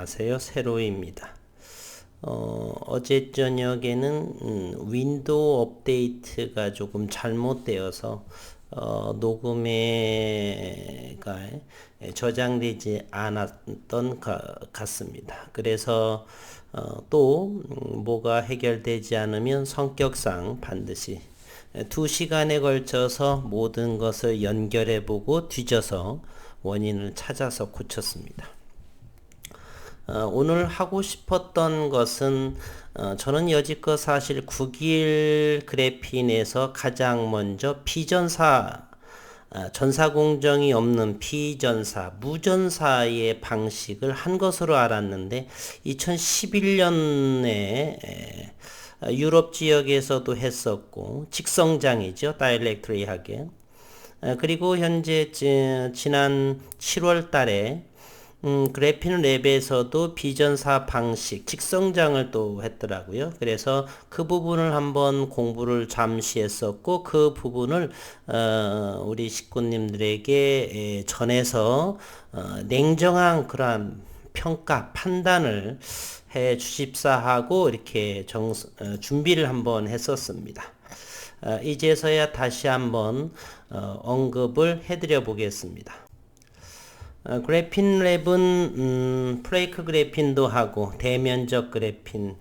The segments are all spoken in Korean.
안녕하세요. 세로입니다. 어제 저녁에는 윈도우 업데이트가 조금 잘못되어서 녹음에가 저장되지 않았던 같습니다. 그래서 또 뭐가 해결되지 않으면 성격상 반드시 2시간에 걸쳐서 모든 것을 연결해보고 뒤져서 원인을 찾아서 고쳤습니다. 오늘 하고 싶었던 것은 저는 여지껏 사실 국일 그래핀에서 가장 먼저 비전사 전사공정이 없는 비전사 무전사의 방식을 한 것으로 알았는데 2011년에 유럽 지역에서도 했었고 직성장이죠. 다이렉트리하게. 그리고 현재 지난 7월 달에 그래핀 랩에서도 비전사 방식, 직성장을 또 했더라고요. 그래서 그 부분을 한번 공부를 잠시 했었고, 그 부분을, 우리 식구님들에게 전해서, 냉정한 그러한 평가, 판단을 해 주십사 하고, 이렇게 준비를 한번 했었습니다. 이제서야 다시 한번, 언급을 해드려 보겠습니다. 그래핀 랩은 플레이크 그래핀도 하고 대면적 그래핀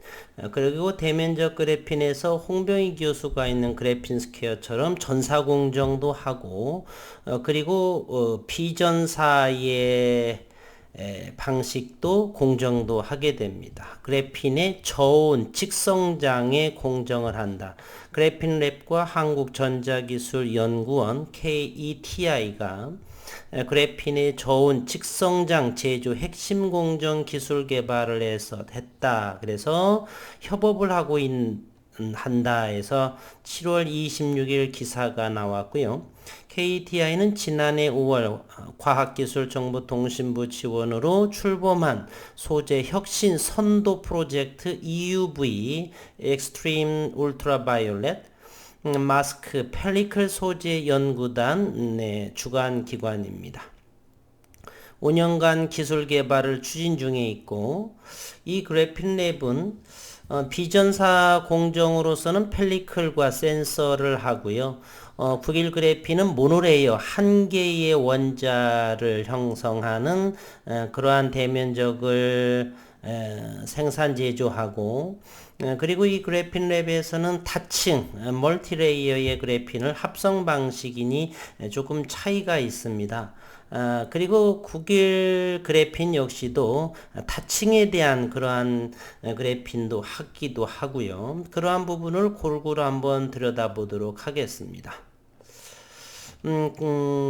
그리고 대면적 그래핀에서 홍병희 교수가 있는 그래핀 스퀘어처럼 전사공정도 하고 그리고 비전사의 방식도 공정도 하게 됩니다. 그래핀의 저온 직성장에 공정을 한다. 그래핀 랩과 한국전자기술연구원 KETI가 그래핀의 저온 직성장 제조 핵심 공정 기술 개발을 했다. 그래서 협업을 하고 한다 해서 7월 26일 기사가 나왔고요. KTI는 지난해 5월 과학기술정보통신부 지원으로 출범한 소재 혁신 선도 프로젝트 EUV Extreme Ultraviolet 마스크 펠리클 소재 연구단 주관 기관입니다. 5년간 기술 개발을 추진 중에 있고 이 그래핀 랩은 비전사 공정으로서는 펠리클과 센서를 하고요. 국일 그래핀은 모노레이어 한 개의 원자를 형성하는 그러한 대면적을 생산 제조하고 그리고 이 그래핀 랩에서는 다층 멀티레이어의 그래핀을 합성 방식이니 조금 차이가 있습니다. 그리고 국일 그래핀 역시도 다층에 대한 그러한 그래핀도 하기도 하고요. 그러한 부분을 골고루 한번 들여다보도록 하겠습니다.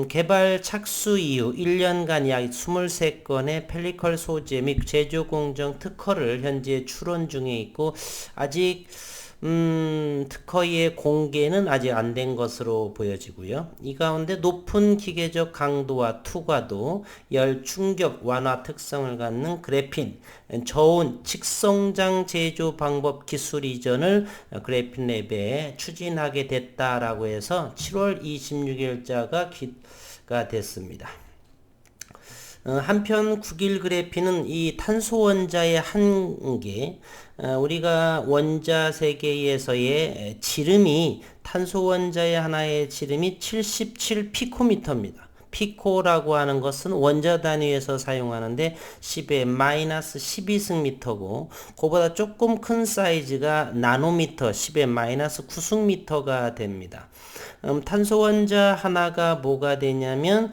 개발 착수 이후 1년간 약 23건의 펠리컬 소재 및 제조 공정 특허를 현재 출원 중에 있고 아직 특허의 공개는 아직 안 된 것으로 보여지고요. 이 가운데 높은 기계적 강도와 투과도, 열 충격 완화 특성을 갖는 그래핀, 저온 직성장 제조 방법 기술 이전을 그래핀 랩에 추진하게 됐다라고 해서 7월 26일자가 기가 됐습니다. 한편 국일 그래핀은 이 탄소 원자의 한계, 우리가 원자 세계에서의 지름이 탄소 원자의 하나의 지름이 77 피코미터입니다. 피코라고 하는 것은 원자 단위에서 사용하는데 10의 마이너스 12승미터고 그보다 조금 큰 사이즈가 나노미터 10의 마이너스 9승미터가 됩니다. 탄소 원자 하나가 뭐가 되냐면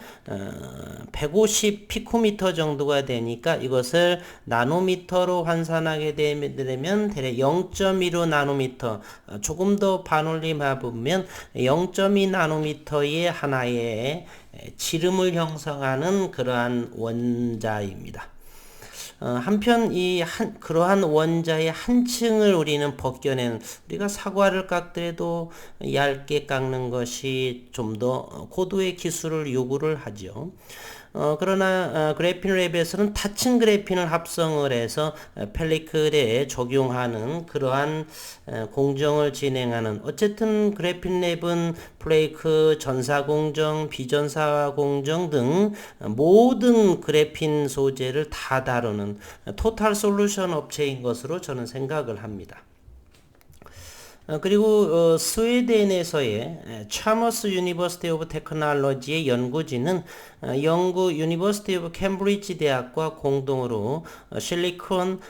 150 피코미터 정도가 되니까 이것을 나노미터로 환산하게 되면 대략 0.15 나노미터 조금 더 반올림해 보면 0.2 나노미터의 하나의 지름을 형성하는 그러한 원자입니다. 한편 그러한 원자의 한 층을 우리는 벗겨낸 우리가 사과를 깎더라도 얇게 깎는 것이 좀 더 고도의 기술을 요구를 하죠. 그러나 그래핀 랩에서는 타층 그래핀을 합성을 해서 펠리클에 적용하는 그러한 공정을 진행하는, 어쨌든 그래핀 랩은 플레이크, 전사공정, 비전사공정 등 모든 그래핀 소재를 다 다루는 토탈 솔루션 업체인 것으로 저는 생각을 합니다. 그리고 스웨덴에서의 차머스 유니버시티 오브 테크놀로지의 연구진은 영국 유니버시티 오브 캠브리지 대학과 공동으로 실리콘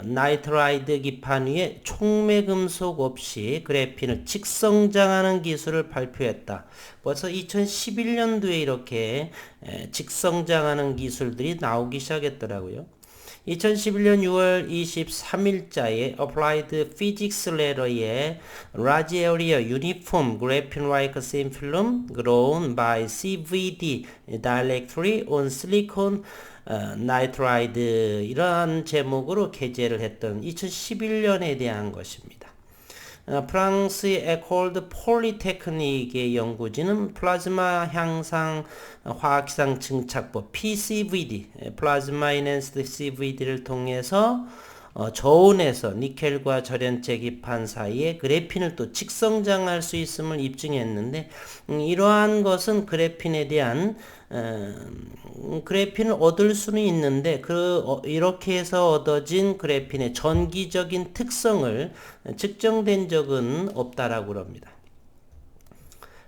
나이트라이드 기판 위에 촉매금속 없이 그래핀을 직성장하는 기술을 발표했다. 벌써 2011년도에 이렇게 직성장하는 기술들이 나오기 시작했더라고요. 2011년 6월 23일자에 Applied Physics Letter에 Large Area Uniform Graphene-like Thin Film Grown by CVD Directly on Silicon Nitride 이러한 제목으로 게재를 했던 2011년에 대한 것입니다. 프랑스의 에콜드 폴리테크닉의 연구진은 플라즈마 향상 화학상 증착법 PCVD, 플라즈마 이넨스드 CVD를 통해서 저온에서 니켈과 절연체 기판 사이에 그래핀을 또 직성장할 수 있음을 입증했는데, 이러한 것은 그래핀에 대한 그래핀을 얻을 수는 있는데 이렇게 해서 얻어진 그래핀의 전기적인 특성을 측정된 적은 없다라고 합니다.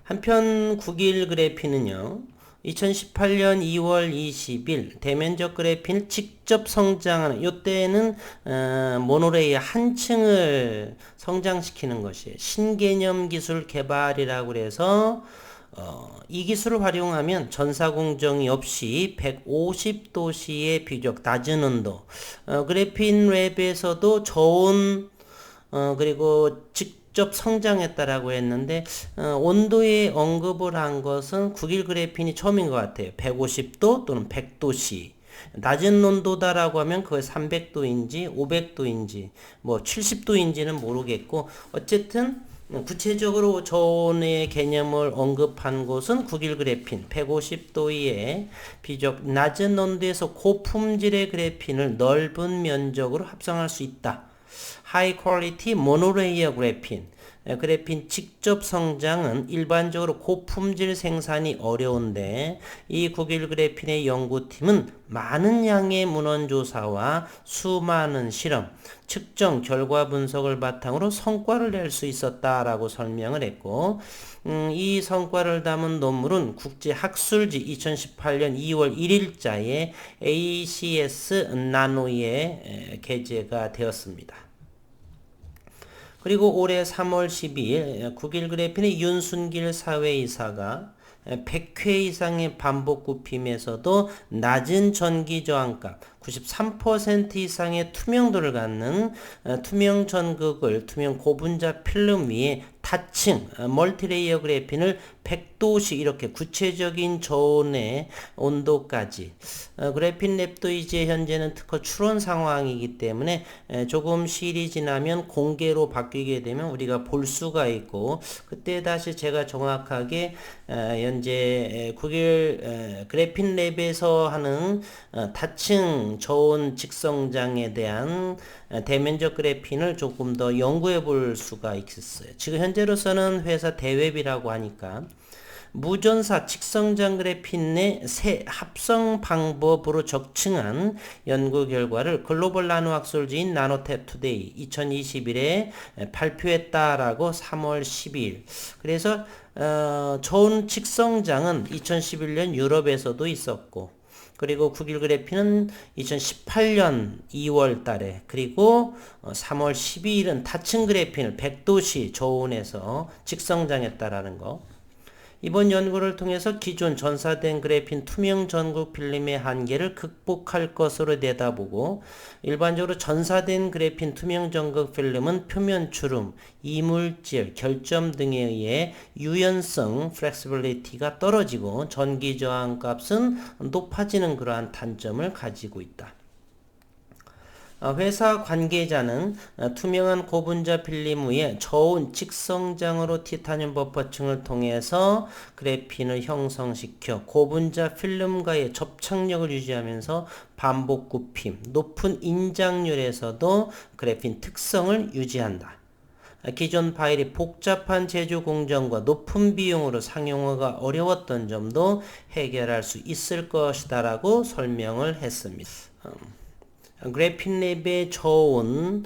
한편 국일 그래핀은요, 2018년 2월 20일 대면적 그래핀을 직접 성장하는, 이때는 모노레일 한 층을 성장시키는 것이 신개념 기술 개발이라고 해서 이 기술을 활용하면 전사공정이 없이 150도씨의 비교적 낮은 온도, 그래핀 랩에서도 저온 그리고 직접 성장했다라고 했는데 온도에 언급을 한 것은 국일 그래핀이 처음인 것 같아요. 150도 또는 100도씨. 낮은 온도다라고 하면 그게 300도인지 500도인지 뭐 70도인지는 모르겠고, 어쨌든 구체적으로 저온의 개념을 언급한 곳은 국일 그래핀 150도의 비교적 낮은 온도에서 고품질의 그래핀을 넓은 면적으로 합성할 수 있다. 하이 퀄리티 모노레이어 그래핀, 그래핀 직접 성장은 일반적으로 고품질 생산이 어려운데 이 국일 그래핀의 연구팀은 많은 양의 문헌 조사와 수많은 실험, 측정, 결과 분석을 바탕으로 성과를 낼 수 있었다라고 설명을 했고, 이 성과를 담은 논문은 국제학술지 2018년 2월 1일자에 ACS 나노에 게재가 되었습니다. 그리고 올해 3월 12일 국일 그래핀의 윤순길 사회이사가 100회 이상의 반복 굽힘에서도 낮은 전기 저항값 93% 이상의 투명도를 갖는 투명 전극을 투명 고분자 필름 위에 타층 멀티레이어 그래핀을 100도씩 이렇게 구체적인 저온의 온도까지, 그래핀 랩도 이제 현재는 특허 출원 상황이기 때문에 조금 시일이 지나면 공개로 바뀌게 되면 우리가 볼 수가 있고, 그때 다시 제가 정확하게 현재 국일 그래핀 랩에서 하는 타층 저온 직성장에 대한 대면적 그래핀을 조금 더 연구해 볼 수가 있었어요. 지금 현재로서는 회사 대웹이라고 하니까 무전사 직성장 그래핀 내 새 합성 방법으로 적층한 연구 결과를 글로벌 나노학술지인 나노텍 투데이 2021에 발표했다라고 3월 12일. 그래서 저온 직성장은 2011년 유럽에서도 있었고, 그리고 국일 그래핀은 2018년 2월 달에, 그리고 3월 12일은 타층 그래핀을 100도씨 저온에서 직성장했다라는 거. 이번 연구를 통해서 기존 전사된 그래핀 투명 전구 필름의 한계를 극복할 것으로 내다보고, 일반적으로 전사된 그래핀 투명 전구 필름은 표면 주름, 이물질, 결점 등에 의해 유연성, 플렉시빌리티가 떨어지고 전기 저항 값은 높아지는 그러한 단점을 가지고 있다. 회사 관계자는 투명한 고분자 필름 위에 저온 직성장으로 티타늄 버퍼층을 통해서 그래핀을 형성시켜 고분자 필름과의 접착력을 유지하면서 반복 굽힘, 높은 인장률에서도 그래핀 특성을 유지한다. 기존 파일이 복잡한 제조 공정과 높은 비용으로 상용화가 어려웠던 점도 해결할 수 있을 것이다 라고 설명을 했습니다. 그래핀 랩의 저온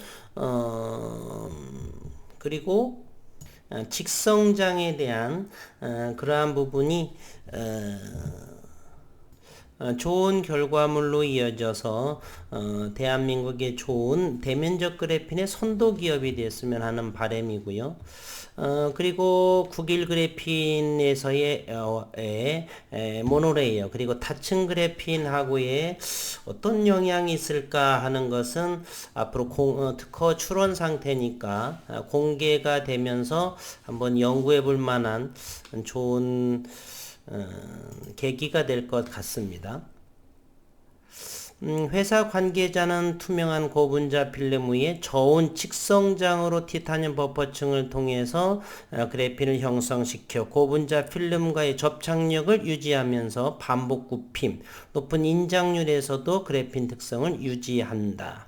그리고 직성장에 대한 그러한 부분이 좋은 결과물로 이어져서 대한민국의 좋은 대면적 그래핀의 선도 기업이 됐으면 하는 바람이고요. 그리고 국일 그래핀에서의 모노레이어 그리고 다층 그래핀하고의 어떤 영향이 있을까 하는 것은 앞으로 특허 출원 상태니까 공개가 되면서 한번 연구해 볼 만한 좋은 계기가 될 것 같습니다. 회사 관계자는 투명한 고분자 필름 위에 저온 직성장으로 티타늄 버퍼층을 통해서 그래핀을 형성시켜 고분자 필름과의 접착력을 유지하면서 반복 굽힘, 높은 인장률에서도 그래핀 특성을 유지한다.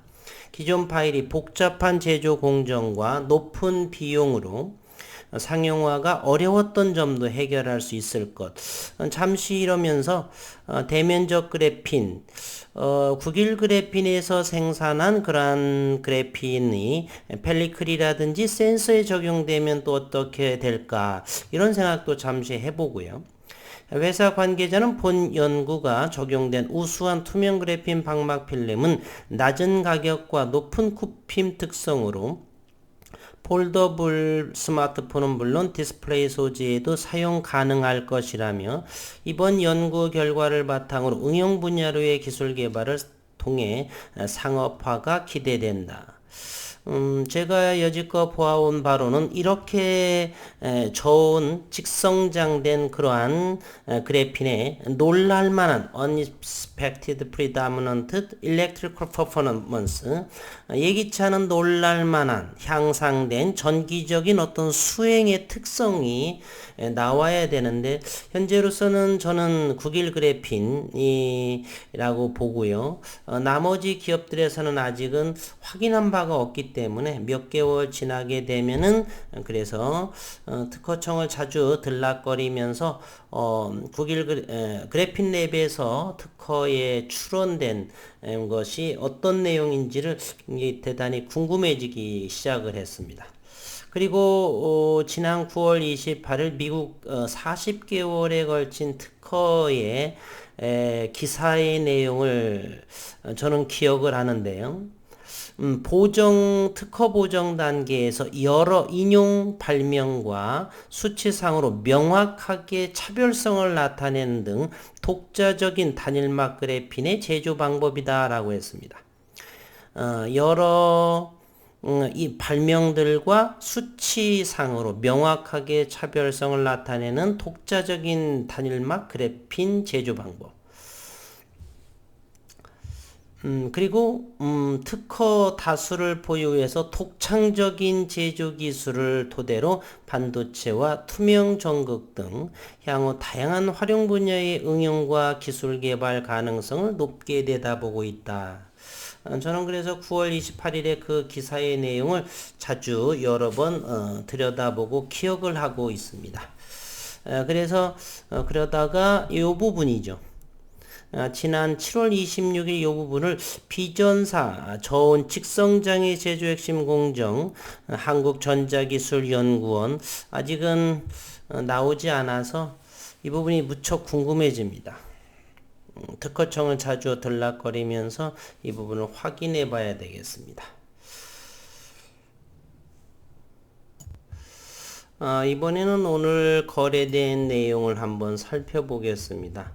기존 파일이 복잡한 제조 공정과 높은 비용으로 상용화가 어려웠던 점도 해결할 수 있을 것. 잠시 이러면서 대면적 그래핀, 국일 그래핀에서 생산한 그러한 그래핀이 펠리클이라든지 센서에 적용되면 또 어떻게 될까 이런 생각도 잠시 해보고요. 회사 관계자는 본 연구가 적용된 우수한 투명 그래핀 방막 필름은 낮은 가격과 높은 굽힘 특성으로 폴더블 스마트폰은 물론 디스플레이 소재에도 사용 가능할 것이라며 이번 연구 결과를 바탕으로 응용 분야로의 기술 개발을 통해 상업화가 기대된다. 제가 여지껏 보아온 바로는 이렇게 좋은 직성장된 그러한 그래핀에 놀랄만한 unexpected predominant electrical performance 예기치 않은 놀랄만한 향상된 전기적인 어떤 수행의 특성이 나와야 되는데 현재로서는 저는 국일 그래핀이라고 보고요. 나머지 기업들에서는 아직은 확인한 바가 없기 때문에 몇 개월 지나게 되면은 그래서 특허청을 자주 들락거리면서 국일 그래핀 랩에서 특허에 출원된 것이 어떤 내용인지를 대단히 궁금해지기 시작을 했습니다. 그리고 지난 9월 28일 미국 40개월에 걸친 특허의 기사의 내용을 저는 기억을 하는데요. 특허 보정 단계에서 여러 인용 발명과 수치상으로 명확하게 차별성을 나타내는 등 독자적인 단일막 그래핀의 제조 방법이다라고 했습니다. 여러 이 발명들과 수치상으로 명확하게 차별성을 나타내는 독자적인 단일막 그래핀 제조 방법. 그리고 특허 다수를 보유해서 독창적인 제조 기술을 토대로 반도체와 투명 전극 등 향후 다양한 활용 분야의 응용과 기술 개발 가능성을 높게 내다보고 있다. 저는 그래서 9월 28일에 그 기사의 내용을 자주 여러 번 들여다보고 기억을 하고 있습니다. 그래서 그러다가 이 부분이죠. 지난 7월 26일 이 부분을 비전사 저온 직성장애 제조 핵심 공정 한국전자기술연구원 아직은 나오지 않아서 이 부분이 무척 궁금해집니다. 특허청을 자주 들락거리면서 이 부분을 확인해 봐야 되겠습니다. 이번에는 오늘 거래된 내용을 한번 살펴보겠습니다.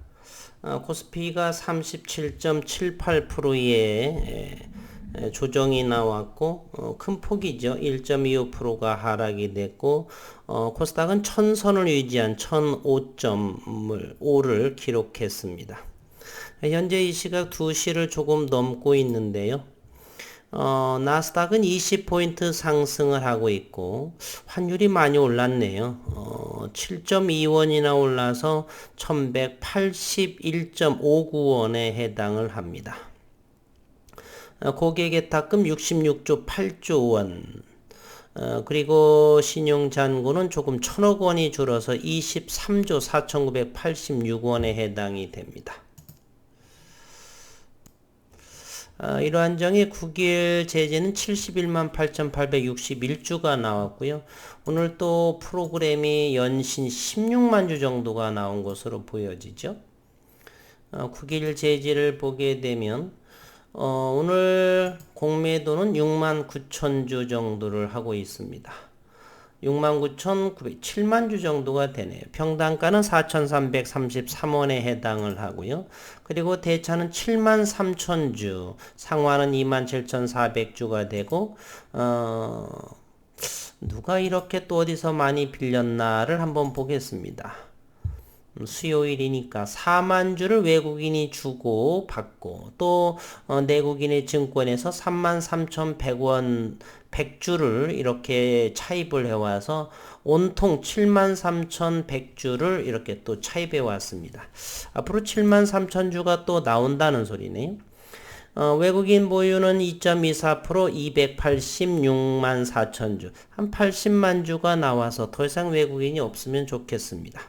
코스피가 37.78%의 조정이 나왔고 큰 폭이죠. 1.25%가 하락이 됐고 코스닥은 1000선을 유지한 1005.5를 기록했습니다. 현재 이 시각 2시를 조금 넘고 있는데요. 나스닥은 20포인트 상승을 하고 있고, 환율이 많이 올랐네요. 7.2원이나 올라서 1181.59원에 해당을 합니다. 고객의탁금 66조 8조 원. 그리고 신용잔고는 조금 1,000억 원이 줄어서 23조 4,986원에 해당이 됩니다. 이러한 정의 9일 제재는 71만 8,861주가 나왔고요. 오늘 또 프로그램이 연신 16만 주 정도가 나온 것으로 보여지죠. 9일 제재를 보게 되면 오늘 공매도는 6만 9천 주 정도를 하고 있습니다. 69,900, 7만 주 정도가 되네요. 평단가는 4,333원에 해당을 하고요. 그리고 대차는 7만 3천 주, 상환은 2만 7,400주가 되고, 누가 이렇게 또 어디서 많이 빌렸나를 한번 보겠습니다. 수요일이니까 4만 주를 외국인이 주고 받고, 또 내국인의 증권에서 33,100원 100주를 이렇게 차입을 해와서 온통 73,100주를 이렇게 또 차입해 왔습니다. 앞으로 73,000주가 또 나온다는 소리네요. 외국인 보유는 2.24% 286만 4천주, 한 80만 주가 나와서 더 이상 외국인이 없으면 좋겠습니다.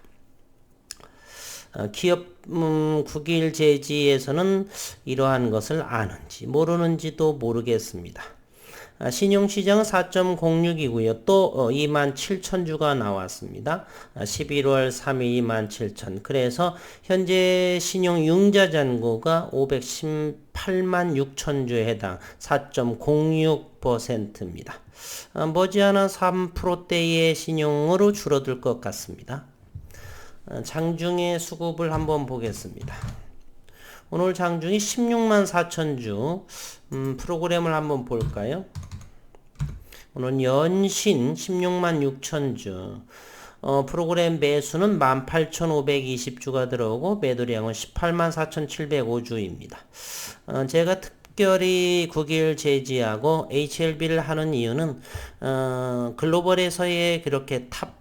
기업 9일 제지에서는 이러한 것을 아는지 모르는지도 모르겠습니다. 신용시장은 4.06이고요. 또 27,000주가 나왔습니다. 11월 3일 27,000. 그래서 현재 신용 융자 잔고가 518만 6천주에 해당 4.06%입니다. 머지않아 3%대의 신용으로 줄어들 것 같습니다. 장중의 수급을 한번 보겠습니다. 오늘 장중이 16만 4천주. 프로그램을 한번 볼까요? 오늘 연신 16만 6천주. 프로그램 매수는 18,520주가 들어오고 매도량은 18만 4,705주입니다. 제가 특별히 9일 제지하고 HLB를 하는 이유는 글로벌에서의 그렇게 탑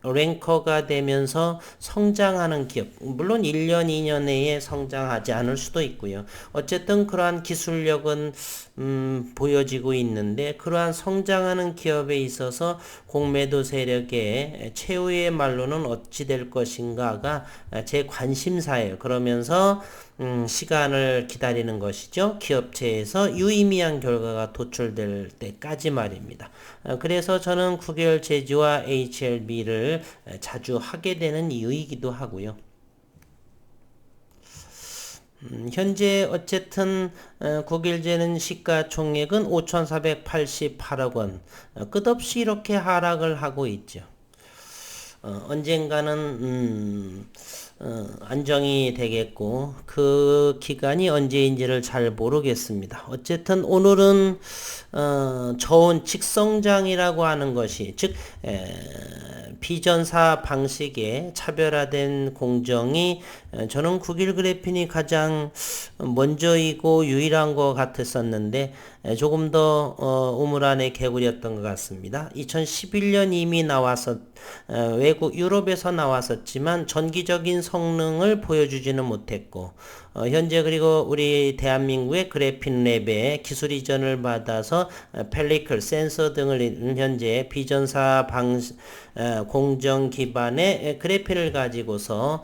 랭커가 되면서 성장하는 기업, 물론 1년, 2년 내에 성장하지 않을 수도 있고요. 어쨌든 그러한 기술력은 보여지고 있는데, 그러한 성장하는 기업에 있어서 공매도 세력의 최후의 말로는 어찌 될 것인가가 제 관심사예요. 그러면서 시간을 기다리는 것이죠. 기업체에서 유의미한 결과가 도출될 때까지 말입니다. 그래서 저는 9개월 제지와 HLB를 자주 하게 되는 이유이기도 하고요. 현재 어쨌든 9일제는 시가총액은 5,488억 원, 끝없이 이렇게 하락을 하고 있죠. 언젠가는 안정이 되겠고 그 기간이 언제인지를 잘 모르겠습니다. 어쨌든 오늘은 저온 직성장이라고 하는 것이, 즉 비전사 방식의 차별화된 공정이 저는 9일 그래핀이 가장 먼저이고 유일한 것 같았었는데 조금 더 우물 안에 개구리였던 것 같습니다. 2011년 이미 나와서 외국 유럽에서 나왔었지만 전기적인 성능을 보여주지는 못했고, 현재 그리고 우리 대한민국의 그래핀 랩에 기술 이전을 받아서 펠리클 센서 등을 현재 비전사 공정 기반의 그래핀을 가지고서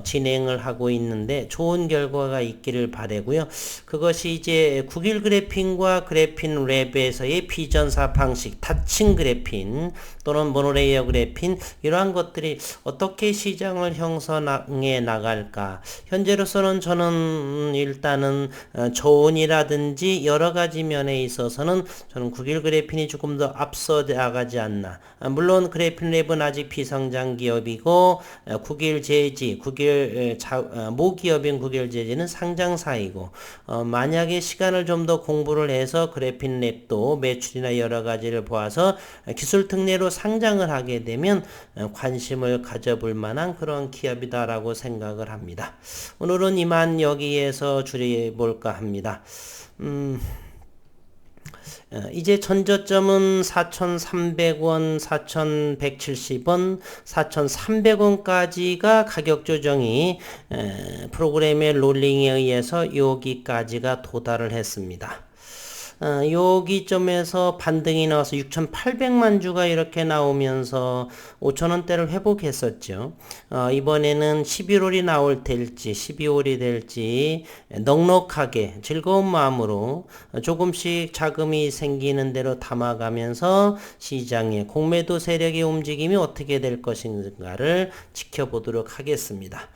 진행을 하고 있는데 좋은 결과가 있기를 바라고요. 그것이 이제 9일 그래핀과 그래핀 랩에서의 비전사 방식, 타칭 그래핀 또는 모노레이어 그래핀, 이러한 것들이 어떻게 시장을 형성해 나갈까. 현재로서는 저는 일단은 저온이라든지 여러 가지 면에 있어서는 저는 9일 그래핀이 조금 더 앞서 나가지 않나. 물론 그래핀 랩은 아직 비성장 기업이고 9일 제지, 9일 모기업인 9일 제지는 상장사이고, 만약에 시간을 좀 더 공부를 해서 그래핀 랩도 매출이나 여러 가지를 보아서 기술 특례로 상장을 하게 되면 관심을 가져볼 만한 그런 기업이다라고 생각을 합니다. 오늘은 이만 여기에서 줄여볼까 합니다. 이제 전저점은 4,300원, 4,170원, 4,300원까지가 가격 조정이 프로그램의 롤링에 의해서 여기까지가 도달을 했습니다. 여기 점에서 반등이 나와서 6,800만 주가 이렇게 나오면서 5,000원대를 회복했었죠. 이번에는 11월이 나올 될지 12월이 될지 넉넉하게 즐거운 마음으로 조금씩 자금이 생기는 대로 담아가면서 시장의 공매도 세력의 움직임이 어떻게 될 것인가를 지켜보도록 하겠습니다.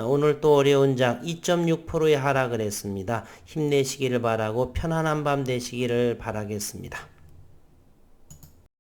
오늘 또 어려운 장 2.6%의 하락을 했습니다. 힘내시기를 바라고 편안한 밤 되시기를 바라겠습니다.